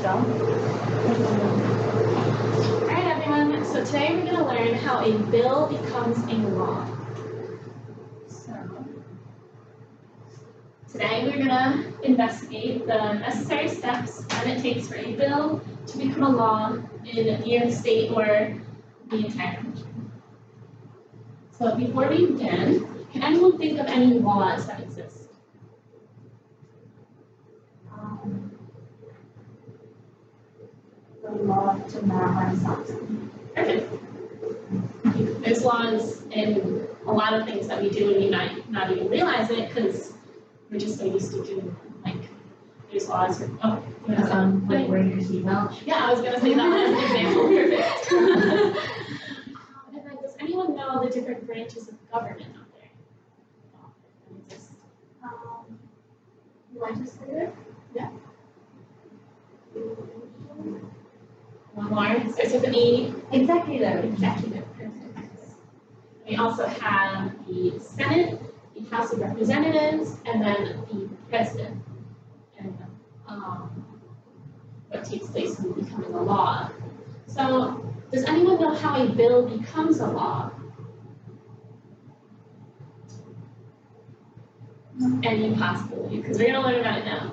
so. Alright everyone, so today we're going to learn how a bill becomes a law. So, today we're going to investigate the necessary steps that it takes for a bill to become a law in New York State or the entire country. So before we begin, can anyone think of any laws that exist? The law to not harm stocks. Perfect. There's laws in a lot of things that we do and we might not even realize it because we're just so used to doing them. Like, there's laws for, Like wearing your seatbelt. Yeah, I was going to say that one as an example. Perfect. And then, does anyone know the different branches of government out there? That exist? Legislative. Yeah. One more. Starts with an E. Executive. Executive. Perfect. We also have the Senate, the House of Representatives, and then the President. And what takes place in becoming a law. So, does anyone know how a bill becomes a law? Any possibility? Because we're going to learn about it now.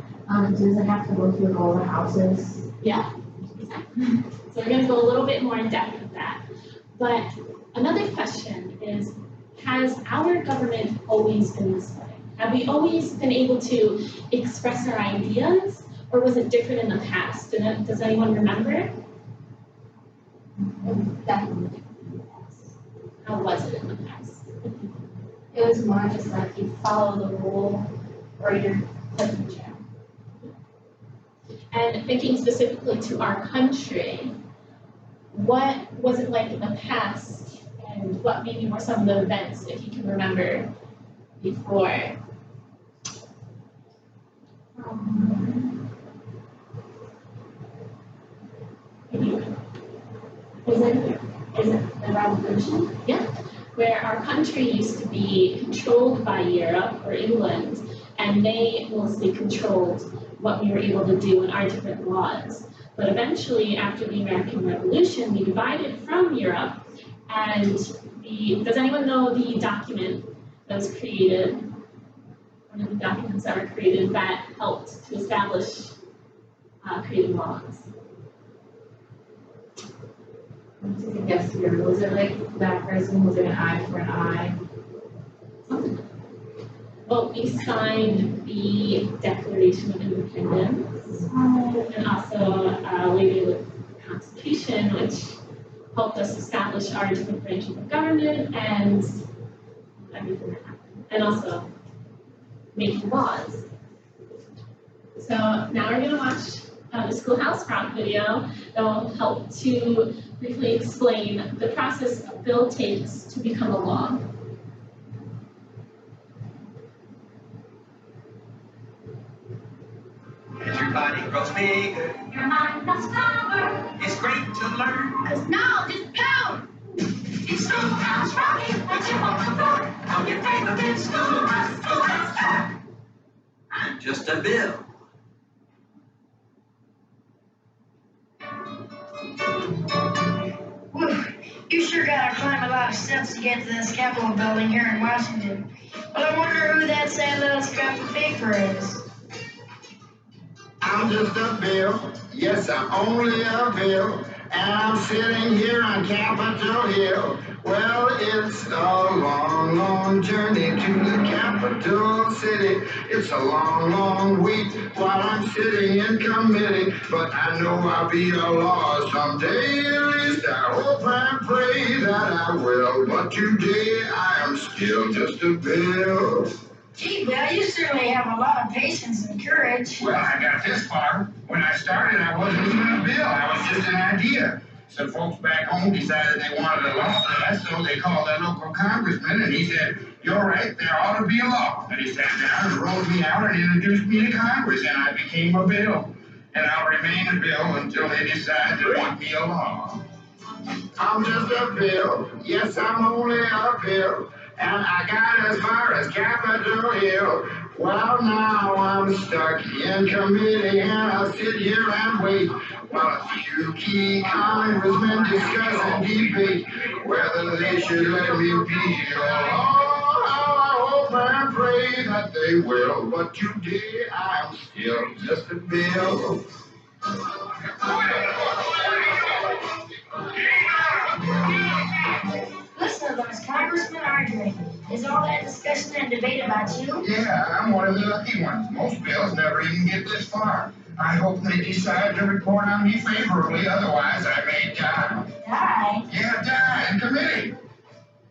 Does it have to go through all the houses? Yeah, exactly. So we're going to go a little bit more in depth with that. But another question is, has our government always been this way? Have we always been able to express our ideas, or was it different in the past? Does anyone remember? Definitely. How was it in the past? It was more just like you follow the rule or you're put in jail. And thinking specifically to our country, what was it like in the past, and what maybe were some of the events, if you can remember, before? Is it the revolution? Yeah, where our country used to be controlled by Europe or England, and they mostly controlled what we were able to do in our different laws. But eventually, after the American Revolution, we divided from Europe, and does anyone know the document that was created, one of the documents that were created that helped to establish creating laws? I'm taking a guess here. Was it like that person was like an eye for an eye? Something. Well, we signed the Declaration of Independence, and also later the Constitution, which helped us establish our different branches of government and everything that happened, and also making laws. So now we're going to watch the Schoolhouse Rock video that will help to briefly explain the process a bill takes to become a law. As your body grows bigger, Your mind becomes stronger, it's great to learn. cause knowledge is power. It's Schoolhouse Rock, what you want to learn. On your favorite Schoolhouse Rock. I'm just a bill. You sure gotta climb a lot of steps to get to this Capitol building here in Washington. But I wonder who that sad little scrap of paper is. I'm just a bill, yes, I'm only a bill, and I'm sitting here on Capitol Hill. Well, it's a long, long journey to the capital city. It's a long, long week while I'm sitting in committee, but I know I'll be a law someday. At least I hope and pray that I will, but today I am still just a bill. Gee, Bill, you certainly have a lot of patience and courage. Well, I got this far. When I started, I wasn't even a bill. I was just an idea. Some folks back home decided they wanted a law passed, so they called their local congressman, and he said, "You're right, there ought to be a law." And he sat down and wrote me out and introduced me to Congress, and I became a bill. And I'll remain a bill until they decide to make me a law. I'm just a bill. Yes, I'm only a bill. And I got as far as Capitol Hill. Well, now I'm stuck in committee and I'll sit here and wait while a few key congressmen discuss and debate whether they should let me be. Oh, how I hope and pray that they will. But today I'm still just a bill. Listen to those congressmen arguing. Is all that discussion and debate about you? Yeah, I'm one of the lucky ones. Most bills never even get this far. I hope they decide to report on me favorably, otherwise I may die. Die? Yeah, die in committee.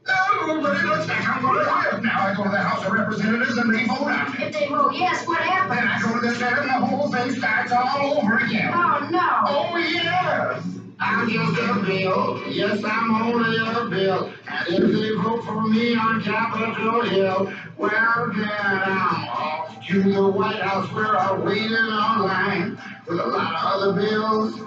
No, but it looks like I'm gonna live. Now I go to the House of Representatives and they vote on me. If they vote yes, what happens? Then I go to the Senate and the whole thing starts all over again. Oh, no. Oh, yes. I'm just a bill. Yes, I'm only a bill. And if they vote for me on Capitol Hill, well, then I'm off to the White House where I'm waiting online with a lot of other bills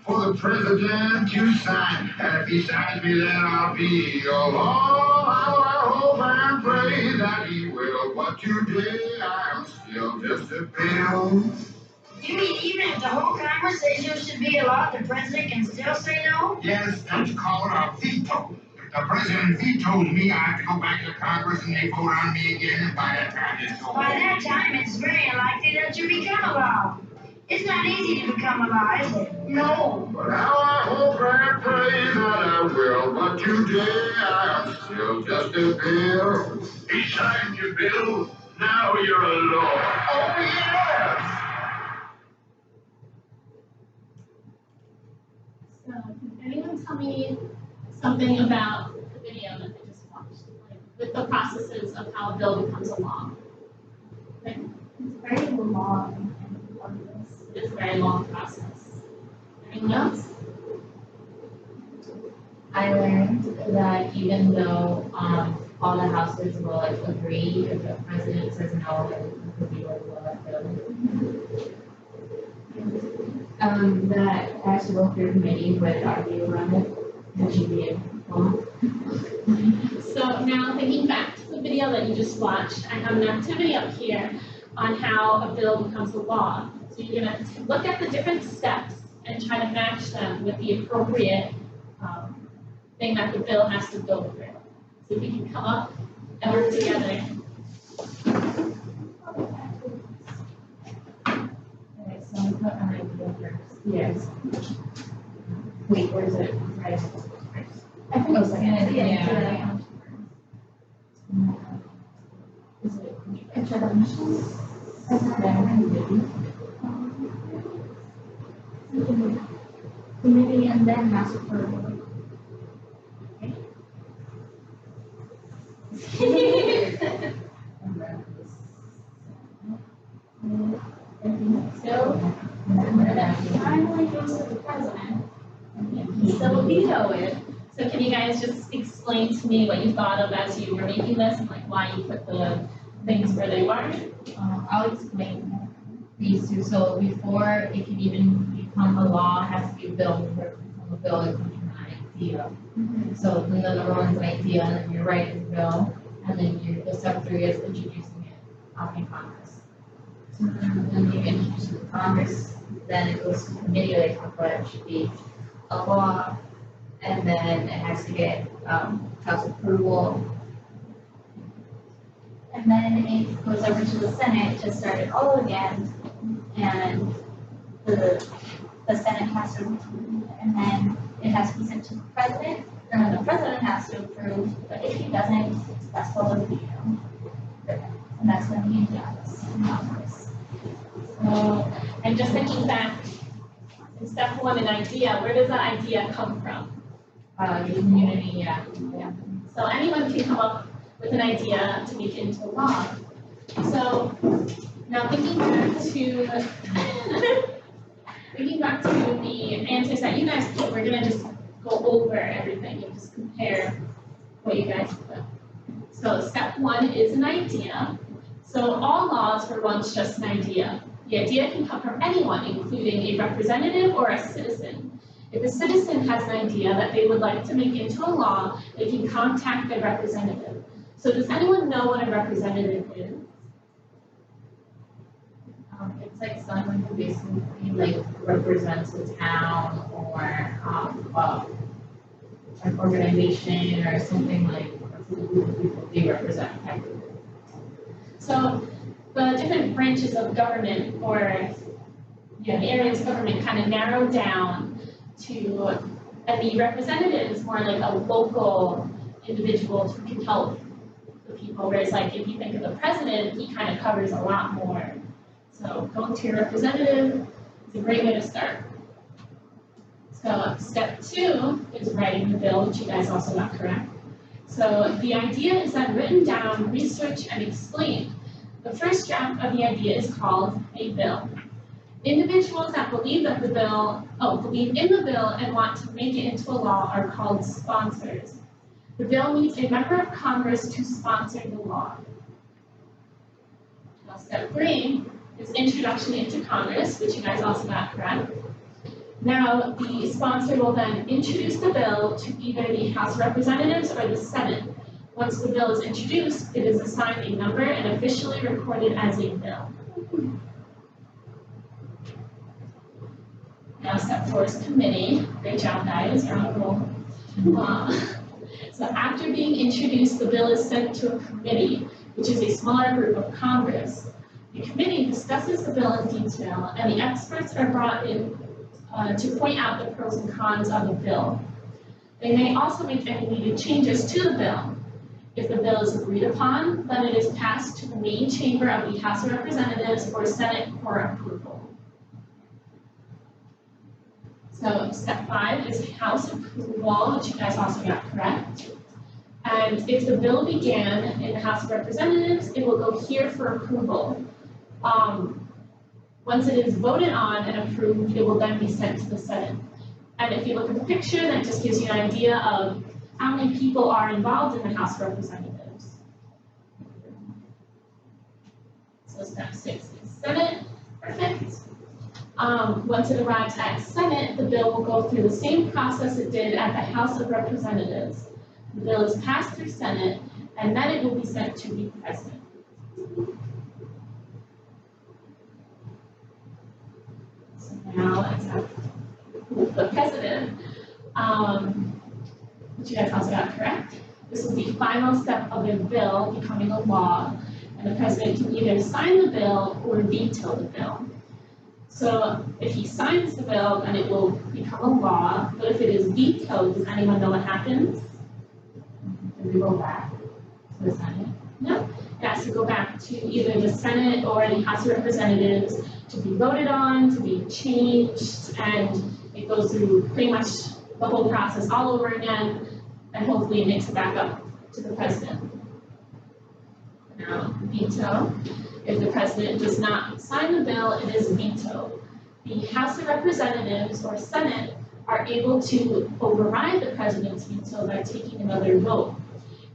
for the president to sign. And if he signs me, then I'll be alone. How I hope and pray that he will. But today I'm still just a bill. You mean even if the whole Congress says you should be allowed, the president can still say no? Yes, that's called a veto. If the president vetoes me, I have to go back to Congress and they vote on me again, and by that time it's over. By that time, it's very unlikely that you become a law. It's not easy to become a law, is it? No, but how I hope and pray that I will. But today I'm still just a bill. He signed your bill. Now you're a law. Oh, yes. So, can anyone tell me something about the video that they just watched? Like, with the processes of how a bill becomes a law? Like, It's very long and wondrous. it's a very long process. Anyone else? I learned that even though all the houses will like agree, if the president says no, then it could be like well that it has to go through committee where they argue around it, and should be involved. So now thinking back to the video that you just watched, I have an activity up here on how a bill becomes a law. So you're gonna look at the different steps and try to match them with the appropriate thing that the bill has to go through. So if you can come up and work together. Alright, so we put an idea first. Yes. Wait, where's it? Right. I think it's Okay, yeah. Is it? Introduction. Committee and then master approval. So, and that finally goes to the president. And he still veto it. So can you guys just explain to me what you thought of as you were making this and like why you put the things where they were? I'll explain these two. So before it can even become a law, it has to be a bill. Before it can become a bill, it comes from an idea. So then the number one is an idea, and then you're writing the bill, and then the step 3 is introducing it in Congress. So then you introduce it to Congress, then it goes to committee where they talk about it should be a law, and then it has to get House approval. And then it goes over to the Senate to start it all again. And the Senate has to approve, and then it has to be sent to the president, and then the president has to approve, but if he doesn't, that's called a veto. And that's when he injects in Congress. So, and just thinking back, in step 1, an idea, where does that idea come from? The community, yeah. So anyone can come up with an idea to make into law. So now thinking back to the answers that you guys put, we're gonna just go over everything and just compare what you guys put. So step 1 is an idea. So all laws were once just an idea. The idea can come from anyone, including a representative or a citizen. If a citizen has an idea that they would like to make into a law, they can contact their representative. So does anyone know what a representative is? like someone who basically like represents a town or an organization or something like a group of people they represent. So the different branches of government or areas of government kind of narrow down to, and the representative is more like a local individual who can help the people, whereas like if you think of the president, he kind of covers a lot more. So going to your representative is a great way to start. So step 2 is writing the bill, which you guys also got correct. So the idea is then written down, researched, and explained. The first draft of the idea is called a bill. Individuals that believe in the bill and want to make it into a law are called sponsors. The bill needs a member of Congress to sponsor the law. Now, step 3 is introduction into Congress, which you guys also got correct. Now, the sponsor will then introduce the bill to either the House of Representatives or the Senate. Once the bill is introduced, it is assigned a number and officially recorded as a bill. Now, step 4 is committee. Great job, guys. You're on a roll. So after being introduced, the bill is sent to a committee, which is a smaller group of Congress. The committee discusses the bill in detail, and the experts are brought in to point out the pros and cons of the bill. They may also make any needed changes to the bill. If the bill is agreed upon, then it is passed to the main chamber of the House of Representatives or Senate for approval. So step 5 is House approval, which you guys also got correct. And if the bill began in the House of Representatives, it will go here for approval. Once it is voted on and approved, it will then be sent to the Senate. And if you look at the picture, that just gives you an idea of how many people are involved in the House of Representatives. So step 6 is Senate. Perfect. Once it arrives at Senate, the bill will go through the same process it did at the House of Representatives. The bill is passed through Senate, and then it will be sent to the President. So now let's have the President, which you guys also got correct. This is the final step of a bill becoming a law, and the President can either sign the bill or veto the bill. So if he signs the bill, then it will become a law, but if it is vetoed, does anyone know what happens? Does it go back to the Senate? No, it has to go back to either the Senate or the House of Representatives to be voted on, to be changed, and it goes through pretty much the whole process all over again, and hopefully it makes it back up to the President. Now, veto. If the President does not sign the bill, it is vetoed. The House of Representatives or Senate are able to override the President's veto by taking another vote.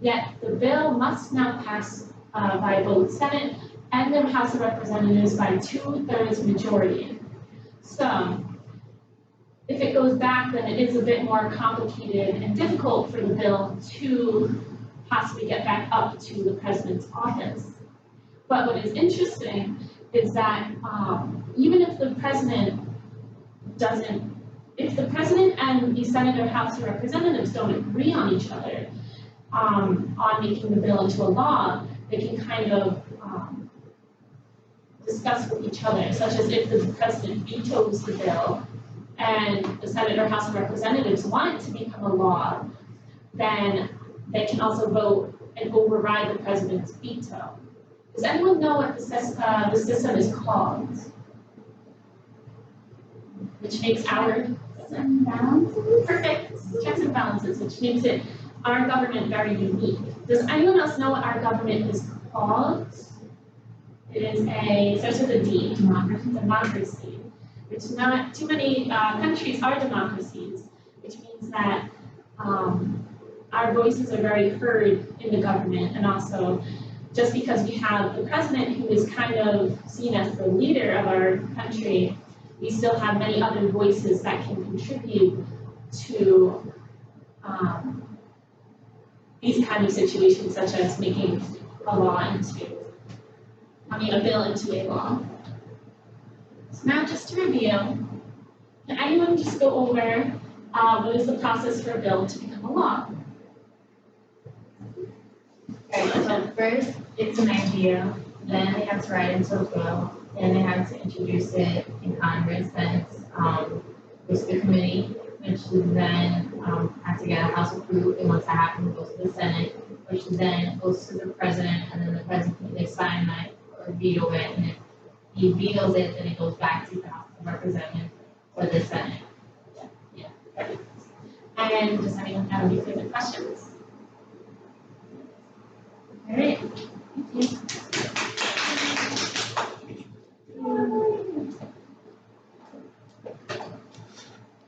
Yet the bill must now pass by both Senate and the House of Representatives by 2/3 majority. So if it goes back, then it is a bit more complicated and difficult for the bill to possibly get back up to the President's office. But what is interesting is that even if the President and the Senate or House of Representatives don't agree on each other on making the bill into a law, they can kind of discuss with each other, such as if the President vetoes the bill and the Senate or House of Representatives want it to become a law, then they can also vote and override the President's veto. Does anyone know what the system is called? Which makes our Checks and balances? perfect checks and balances, which makes it our government very unique. Does anyone else know what our government is called? It starts with a D, democracy, which not too many countries are democracies, which means that our voices are very heard in the government, and also just because we have the president who is kind of seen as the leader of our country, we still have many other voices that can contribute to these kind of situations, such as making a bill into a law. Now, just to review, can anyone just go over what is the process for a bill to become a law? Okay, so first, it's an idea, then they have to write it into a bill, then they have to introduce it in Congress, then goes to the committee, which then has to get a House approved, and once that happens, it goes to the Senate, which then goes to the president, and then the president can either sign that or veto it, and if he vetoes it, then it goes back to the House of Representatives or the Senate. And does anyone have any further questions?